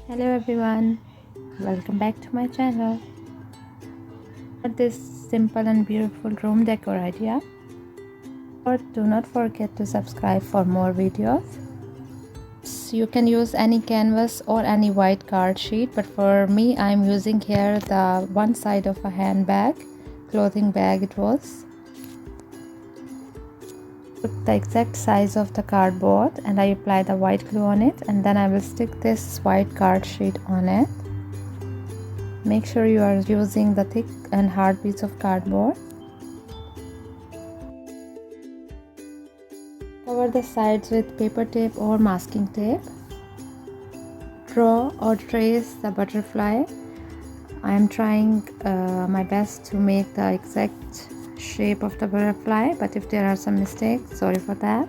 Hello everyone, welcome back to my channel. This simple and beautiful room decor idea. Or do not forget to subscribe for more videos. So you can use any canvas or any white card sheet, but for me I'm using here the one side of a handbag, clothing bag it was. Took the exact size of the cardboard and I apply the white glue on it, and then I will stick this white card sheet on it. Make sure you are using the thick and hard piece of cardboard. Cover the sides with paper tape or masking tape. Draw or trace the butterfly. I am trying my best to make the exact shape of the butterfly, but if there are some mistakes, sorry for that.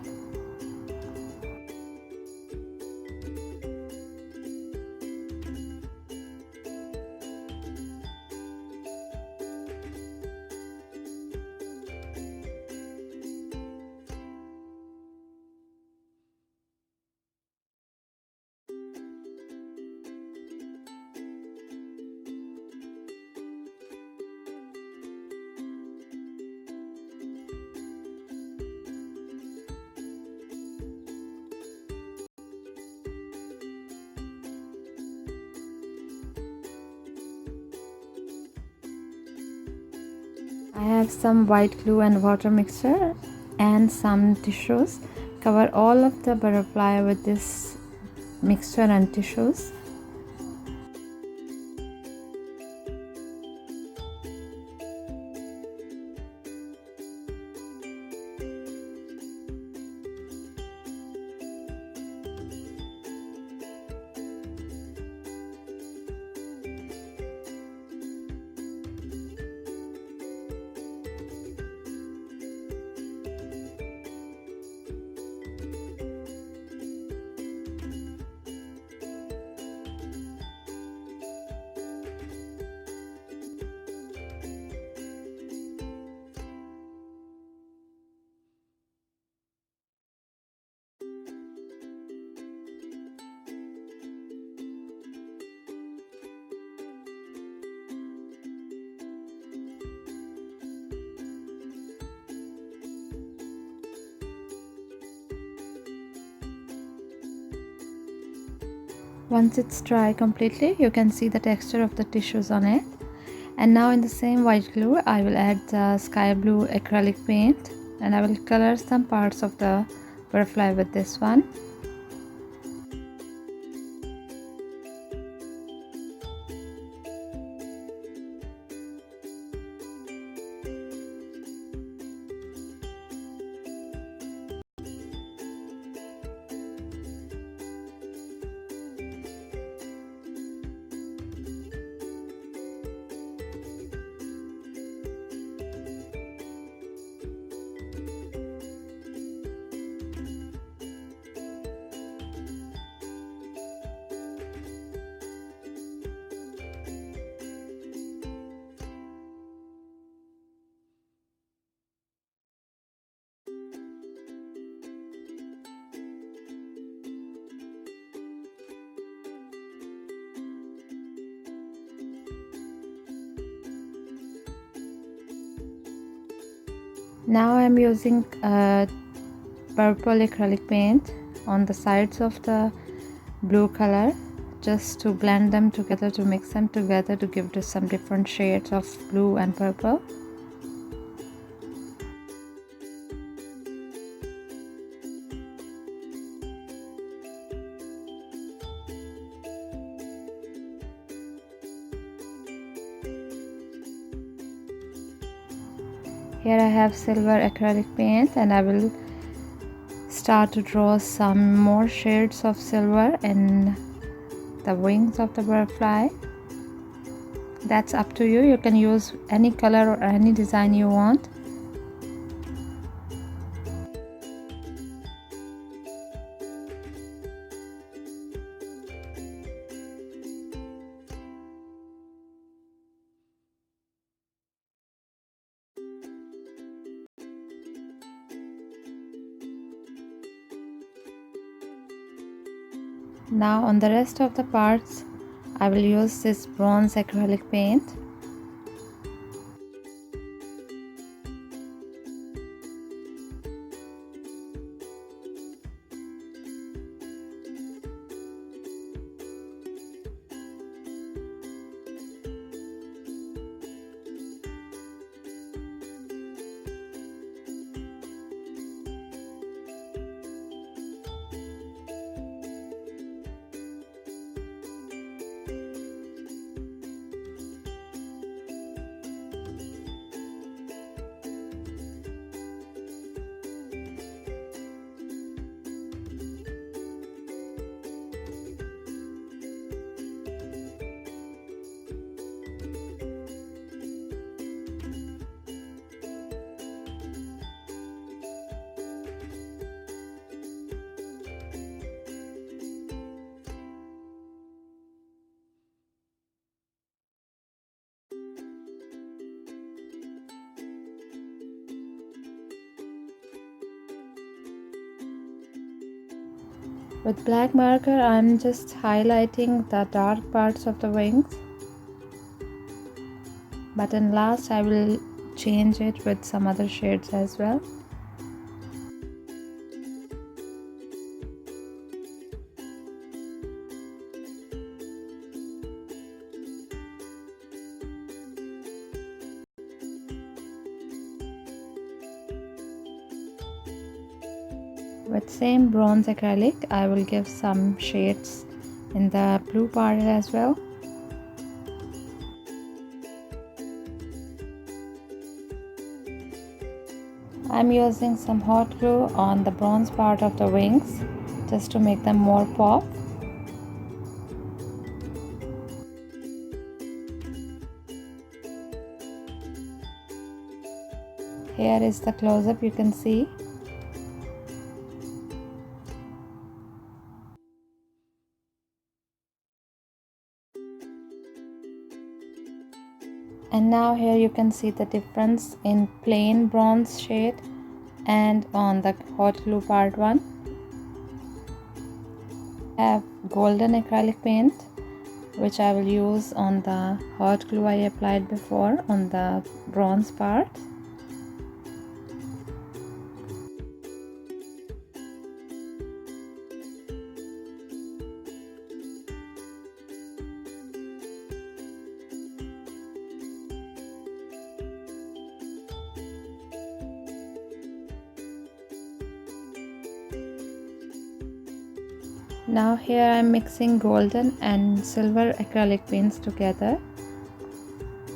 I have some white glue and water mixture and some tissues. Cover all of the butterfly with this mixture and tissues. Once it's dry completely, you can see the texture of the tissues on it. And now in the same white glue, I will add the sky blue acrylic paint and I will color some parts of the butterfly with this one. Now I'm using purple acrylic paint on the sides of the blue color, just to blend them together, to mix them together to give it some different shades of blue and purple. Here I have silver acrylic paint and I will start to draw some more shades of silver in the wings of the butterfly. That's up to you. You can use any color or any design you want. Now on the rest of the parts, I will use this bronze acrylic paint. With black marker, I'm just highlighting the dark parts of the wings. But in last, I will change it with some other shades as well. With same bronze acrylic, I will give some shades in the blue part as well. I'm using some hot glue on the bronze part of the wings just to make them more pop. Here is the close-up, you can see. And now here you can see the difference in plain bronze shade and on the hot glue part one. I have golden acrylic paint which I will use on the hot glue I applied before on the bronze part. Now here I am mixing golden and silver acrylic paints together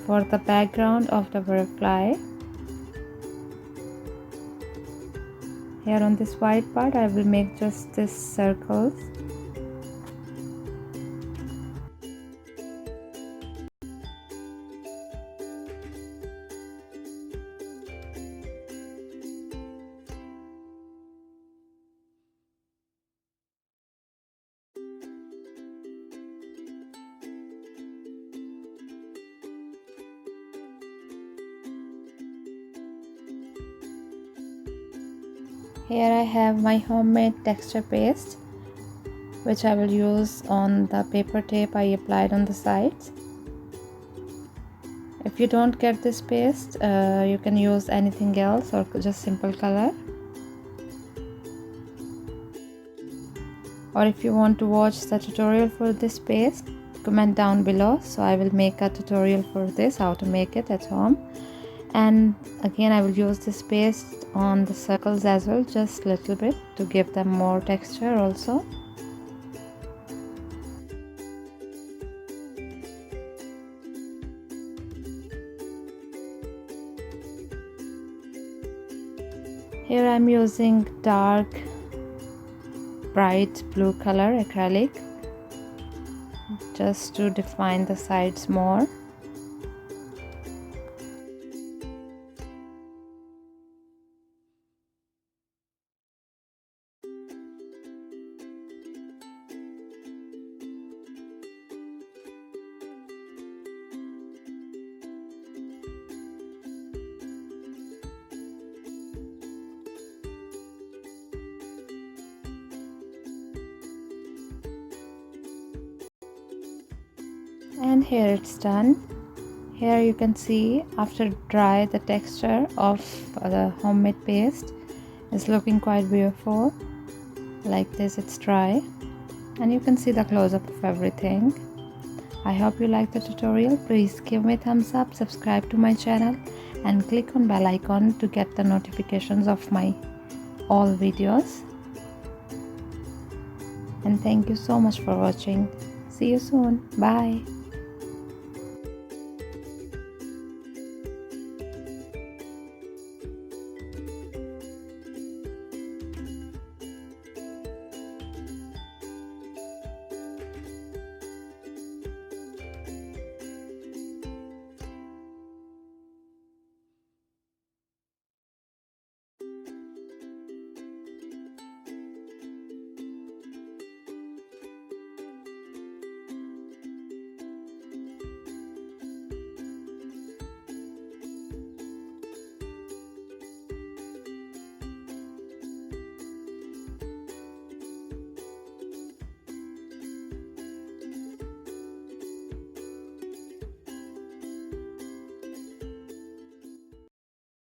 for the background of the butterfly. Here on this white part I will make just these circles. Here I have my homemade texture paste which I will use on the paper tape I applied on the sides. If you don't get this paste, you can use anything else or just simple color. Or if you want to watch the tutorial for this paste, comment down below, so I will make a tutorial for this, how to make it at home. And again I will use this paste on the circles as well, just a little bit to give them more texture also. Here I am using dark bright blue color acrylic just to define the sides more. And here it's done. Here you can see after dry the texture of the homemade paste is looking quite beautiful. Like this, it's dry and you can see the close-up of everything. I hope you like the tutorial. Please give me a thumbs up, subscribe to my channel and click on bell icon to get the notifications of my all videos. And thank you so much for watching. See you soon. Bye.